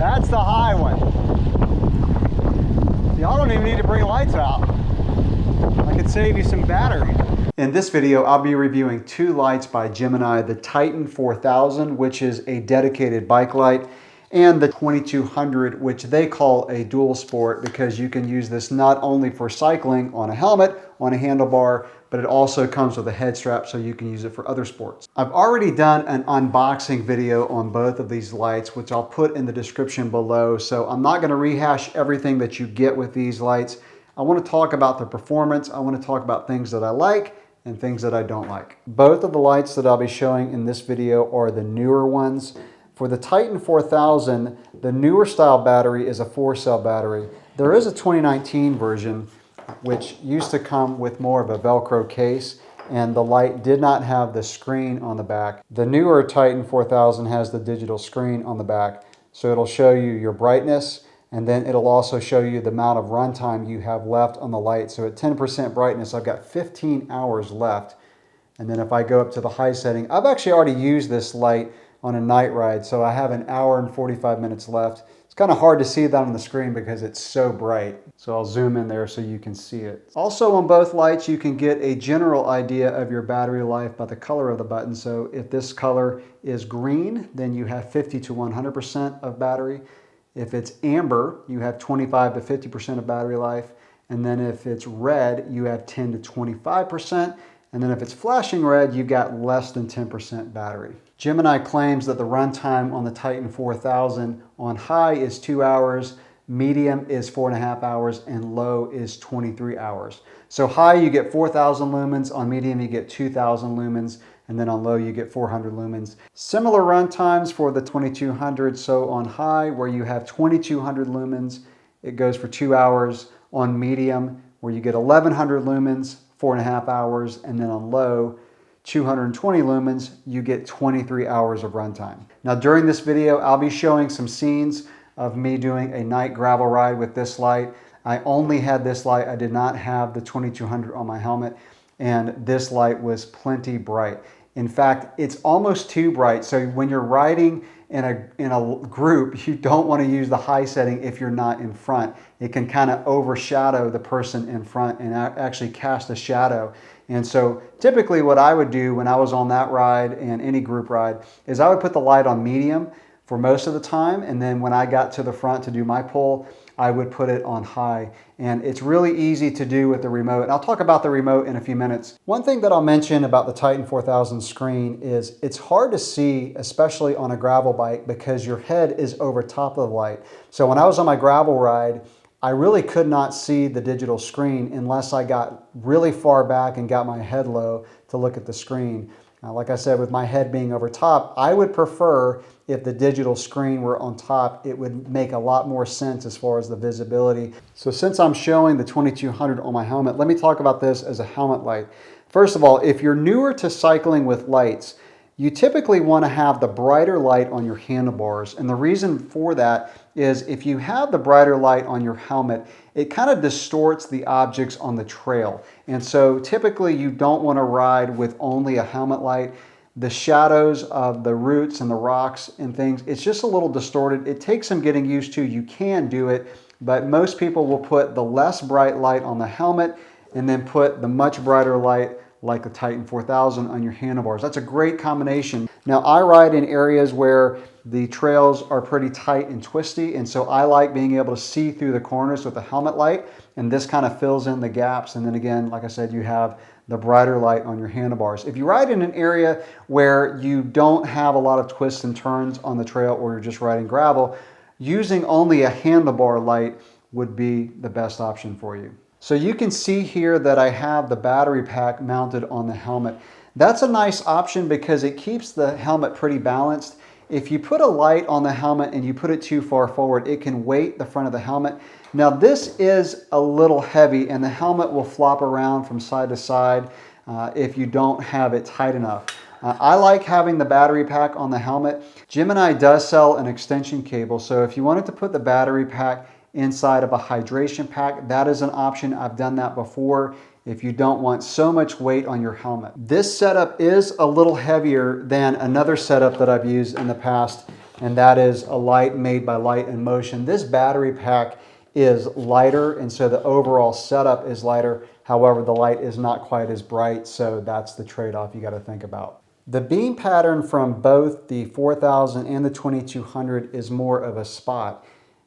That's the high one. Y'all don't even need to bring lights out. I could save you some battery. In this video, I'll be reviewing two lights by Gemini, the Titan 4000, which is a dedicated bike light, and the 2200, which they call a dual sport because you can use this not only for cycling on a helmet, on a handlebar, but it also comes with a head strap so you can use it for other sports. I've already done an unboxing video on both of these lights, which I'll put in the description below. So I'm not going to rehash everything that you get with these lights. I want to talk about the performance. I want to talk about things that I like and things that I don't like. Both of the lights that I'll be showing in this video are the newer ones. For the Titan 4000, the newer style battery is a 4-cell battery. There is a 2019 version, which used to come with more of a Velcro case, and the light did not have the screen on the back. The newer Titan 4000 has the digital screen on the back, so it'll show you your brightness, and then it'll also show you the amount of runtime you have left on the light. So at 10% brightness, I've got 15 hours left. And then if I go up to the high setting, I've actually already used this light on a night ride, so I have an hour and 45 minutes left. It's kind of hard to see that on the screen because it's so bright. So I'll zoom in there so you can see it. Also on both lights, you can get a general idea of your battery life by the color of the button. So if this color is green, then you have 50 to 100% of battery. If it's amber, you have 25 to 50% of battery life. And then if it's red, you have 10 to 25%. And then if it's flashing red, you've got less than 10% battery. Gemini claims that the runtime on the Titan 4000 on high is 2 hours, medium is 4.5 hours, and low is 23 hours. So high, you get 4,000 lumens. On medium, you get 2,000 lumens. And then on low, you get 400 lumens. Similar run times for the 2200. So on high, where you have 2200 lumens, it goes for 2 hours. On medium, where you get 1100 lumens, 4.5 hours. And then on low, 220 lumens, you get 23 hours of runtime. Now during this video, I'll be showing some scenes of me doing a night gravel ride with this light. I only had this light. I did not have the 2200 on my helmet. And this light was plenty bright. In fact, it's almost too bright. So when you're riding in a group, you don't want to use the high setting if you're not in front. It can kind of overshadow the person in front and actually cast a shadow. And so typically what I would do when I was on that ride and any group ride is I would put the light on medium for most of the time. And then when I got to the front to do my pull, I would put it on high. And it's really easy to do with the remote. And I'll talk about the remote in a few minutes. One thing that I'll mention about the Titan 4000 screen is it's hard to see, especially on a gravel bike, because your head is over top of the light. So when I was on my gravel ride, I really could not see the digital screen unless I got really far back and got my head low to look at the screen. Like I said, with my head being over top, I would prefer if the digital screen were on top. It would make a lot more sense as far as the visibility. So since I'm showing the 2200 on my helmet, let me talk about this as a helmet light. First of all, if you're newer to cycling with lights, you typically want to have the brighter light on your handlebars. And the reason for that is if you have the brighter light on your helmet, it kind of distorts the objects on the trail. And so typically you don't want to ride with only a helmet light. The shadows of the roots and the rocks and things, it's just a little distorted. It takes some getting used to. You can do it, but most people will put the less bright light on the helmet and then put the much brighter light like the Titan 4000 on your handlebars. That's a great combination. Now I ride in areas where the trails are pretty tight and twisty, and so I like being able to see through the corners with the helmet light, and this kind of fills in the gaps. And then again, like I said, you have the brighter light on your handlebars. If you ride in an area where you don't have a lot of twists and turns on the trail, or you're just riding gravel, using only a handlebar light would be the best option for you. So you can see here that I have the battery pack mounted on the helmet. That's a nice option because it keeps the helmet pretty balanced. If you put a light on the helmet and you put it too far forward, it can weight the front of the helmet. Now this is a little heavy and the helmet will flop around from side to side if you don't have it tight enough. I like having the battery pack on the helmet. Gemini does sell an extension cable, so if you wanted to put the battery pack inside of a hydration pack, that is an option. I've done that before if you don't want so much weight on your helmet. This setup is a little heavier than another setup that I've used in the past, and that is a light made by Light in Motion. This battery pack is lighter, and so the overall setup is lighter. However, the light is not quite as bright, so that's the trade-off you got to think about. The beam pattern from both the 4000 and the 2200 is more of a spot.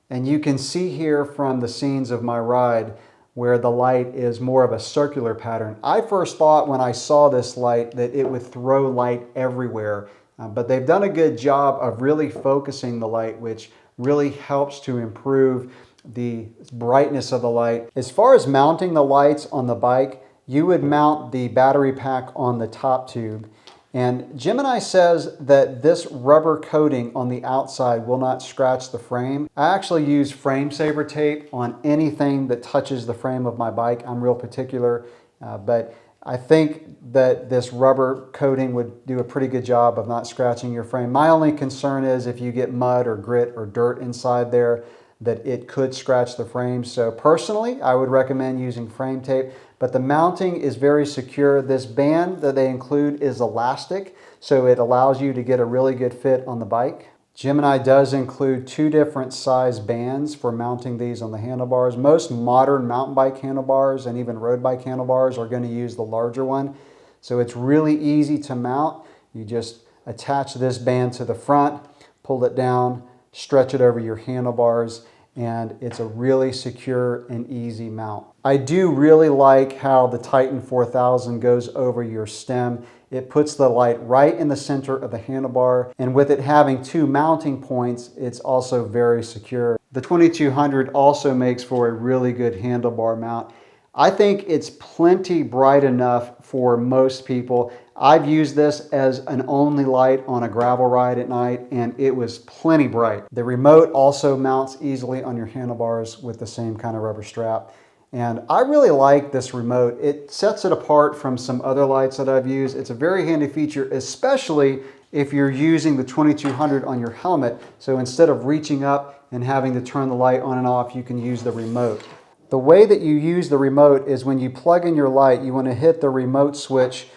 And you can see here from the scenes of my ride where the light is more of a circular pattern. I first thought when I saw this light that it would throw light everywhere, but they've done a good job of really focusing the light, which really helps to improve the brightness of the light. As far as mounting the lights on the bike, you would mount the battery pack on the top tube. And Gemini says that this rubber coating on the outside will not scratch the frame. I actually use frame saver tape on anything that touches the frame of my bike. I'm real particular, but I think that this rubber coating would do a pretty good job of not scratching your frame. My only concern is if you get mud or grit or dirt inside there, that it could scratch the frame. So personally, I would recommend using frame tape, but the mounting is very secure. This band that they include is elastic, so it allows you to get a really good fit on the bike. Gemini does include 2 different size bands for mounting these on the handlebars. Most modern mountain bike handlebars and even road bike handlebars are going to use the larger one. So it's really easy to mount. You just attach this band to the front, pull it down, stretch it over your handlebars, and it's a really secure and easy mount. I do really like how the Titan 4000 goes over your stem. It puts the light right in the center of the handlebar, and with it having 2 mounting points, it's also very secure. The 2200 also makes for a really good handlebar mount. I think it's plenty bright enough for most people. I've used this as an only light on a gravel ride at night, and it was plenty bright. The remote also mounts easily on your handlebars with the same kind of rubber strap. And I really like this remote. It sets it apart from some other lights that I've used. It's a very handy feature, especially if you're using the 2200 on your helmet. So instead of reaching up and having to turn the light on and off, you can use the remote. The way that you use the remote is when you plug in your light, you want to hit the remote switch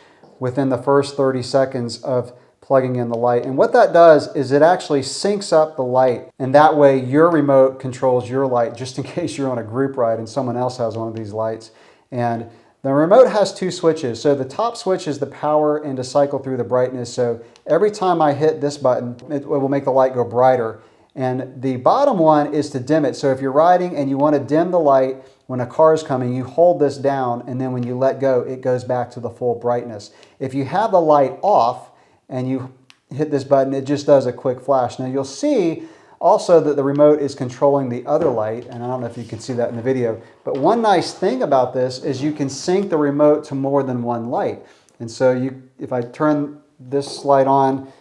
within the first 30 seconds of plugging in the light. And what that does is it actually syncs up the light. And that way your remote controls your light just in case you're on a group ride and someone else has one of these lights. And the remote has 2 switches. So the top switch is the power and to cycle through the brightness. So every time I hit this button, it will make the light go brighter. And the bottom one is to dim it. So if you're riding and you want to dim the light when a car is coming, you hold this down, and then when you let go, it goes back to the full brightness. If you have the light off and you hit this button, it just does a quick flash. Now you'll see also that the remote is controlling the other light, and I don't know if you can see that in the video, but one nice thing about this is you can sync the remote to more than one light. And so if I turn this light on,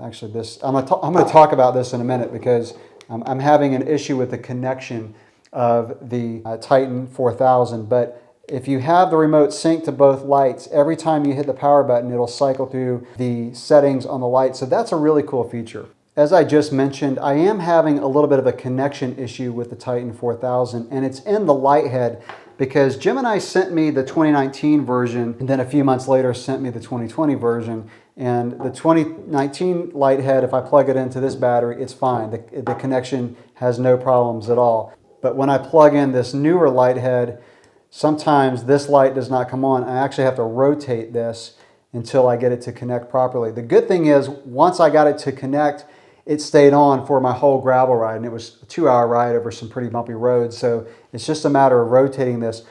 actually I'm going to talk about this in a minute because I'm having an issue with the connection of the Titan 4000. But if you have the remote synced to both lights, every time you hit the power button, it'll cycle through the settings on the light. So that's a really cool feature. As I just mentioned, I am having a little bit of a connection issue with the Titan 4000, and it's in the light head because Gemini sent me the 2019 version and then a few months later sent me the 2020 version. And the 2019 light head, if I plug it into this battery, it's fine. The connection has no problems at all. But when I plug in this newer light head, sometimes this light does not come on. I actually have to rotate this until I get it to connect properly. The good thing is, once I got it to connect, it stayed on for my whole gravel ride, and it was a 2-hour ride over some pretty bumpy roads. So it's just a matter of rotating this.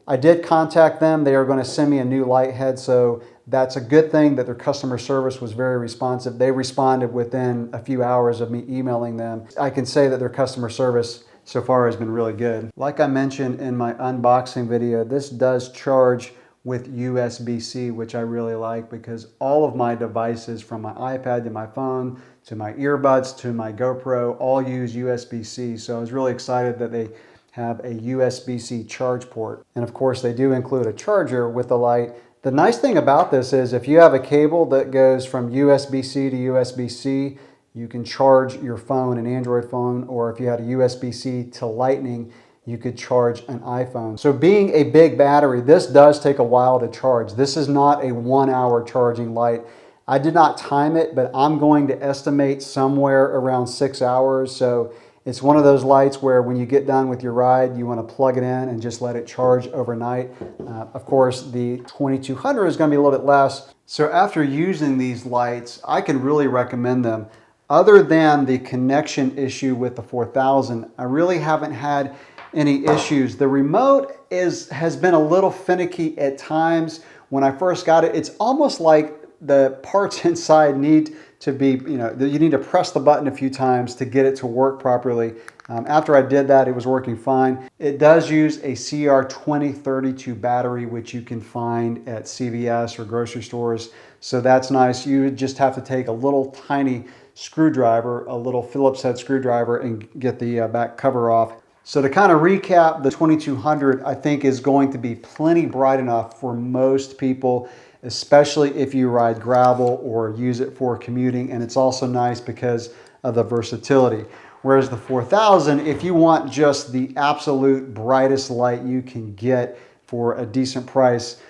I did contact them. They are going to send me a new light head, so that's a good thing that their customer service was very responsive. They responded within a few hours of me emailing them. I can say that their customer service so far has been really good. Like I mentioned in my unboxing video, this does charge with USB-C, which I really like because all of my devices, from my iPad to my phone to my earbuds to my GoPro, all use USB-C. So I was really excited that they have a USB-C charge port. And of course, they do include a charger with the light. The nice thing about this is if you have a cable that goes from USB-C to USB-C, you can charge your phone, an Android phone, or if you had a USB-C to Lightning, you could charge an iPhone. So being a big battery, this does take a while to charge. This is not a 1-hour charging light. I did not time it, but I'm going to estimate somewhere around 6 hours. So it's one of those lights where when you get done with your ride, you want to plug it in and just let it charge overnight. Of course, the 2200 is going to be a little bit less. So after using these lights, I can really recommend them. Other than the connection issue with the 4000, I really haven't had any issues. The remote has been a little finicky at times. When I first got it, it's almost like the parts inside need to be, you need to press the button a few times to get it to work properly. After I did that, it was working fine. It does use a CR2032 battery, which you can find at CVS or grocery stores. So that's nice. You would just have to take a little tiny screwdriver, a little Phillips head screwdriver, and get the back cover off. So to kind of recap, the 2200 I think is going to be plenty bright enough for most people, especially if you ride gravel or use it for commuting. And it's also nice because of the versatility. Whereas the 4000, if you want just the absolute brightest light you can get for a decent price,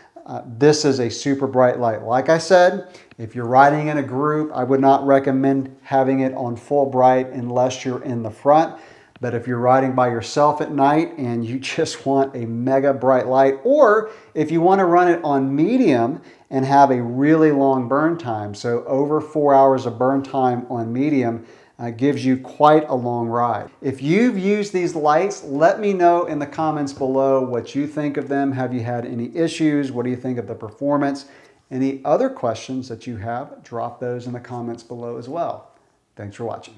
this is a super bright light. Like I said, if you're riding in a group, I would not recommend having it on full bright unless you're in the front. But if you're riding by yourself at night and you just want a mega bright light, or if you want to run it on medium and have a really long burn time, so over 4 hours of burn time on medium, gives you quite a long ride. If you've used these lights, let me know in the comments below what you think of them. Have you had any issues? What do you think of the performance? Any other questions that you have, drop those in the comments below as well. Thanks for watching.